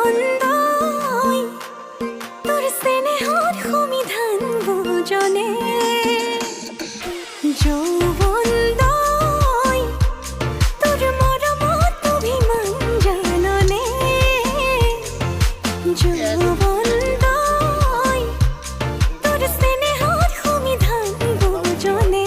যৌবনদয় তোর স্নেহর সমিধান বুজনে যৌবনদয় তোর মৰমত অভিমান জাননে যৌবনদয় তোর স্নেহর সমিধান বুজনে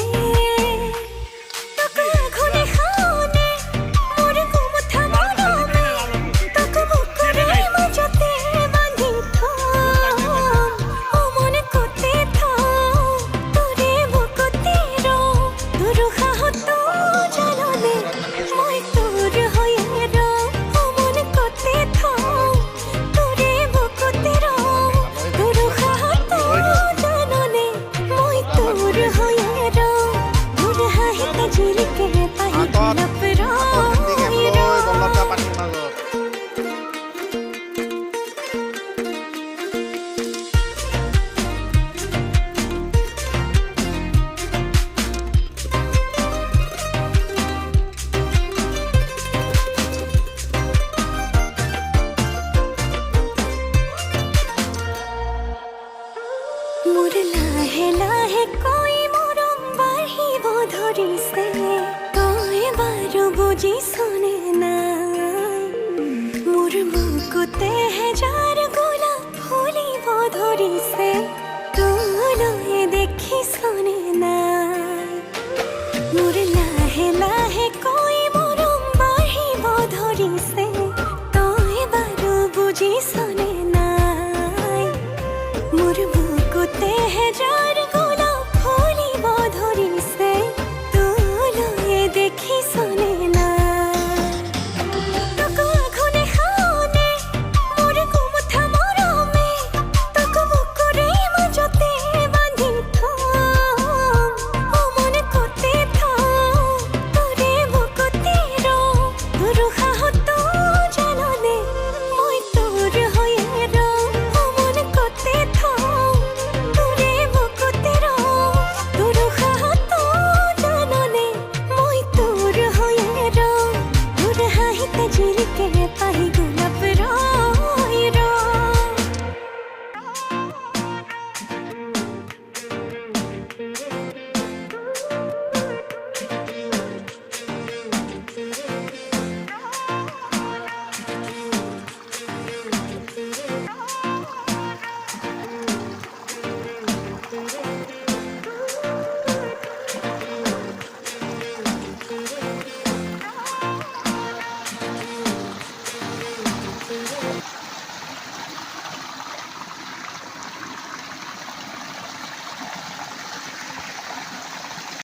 মোৰ লাহে লাহে কৈ মৰম বাঢ়িব ধৰিছে তই বাৰু বুজিছনে নাই মোৰ বুকুতেহে যাৰ গোলাপ ফুলিব ধৰিছে তোলৈ দেখিছনে নাই মোৰ লাহে লাহে কৈ মৰম বাঢ়িব ধৰিছে তই বাৰু বুজিছনে নাই মোৰ বুকুতেহে যাৰ গোলাপ ফুলিব ধৰিছে তোলৈ দেখিছনে নাই তোক আঘোনে শাওনে মোৰ গোমঠা মৰমে তোক বুকুৰে মাজতে বান্ধি থম মন কতে থম তোৰে বুকুতে ৰওঁ তোৰ সাহতো জাননে মই তোৰ হৈয়ে ৰওঁ মন কতে থম তোৰে বুকুতে ৰওঁ তোৰ সাহতো জাননে মই তোৰ হৈয়ে ৰওঁ তোৰ হাঁহিতে জিলিকে পাহি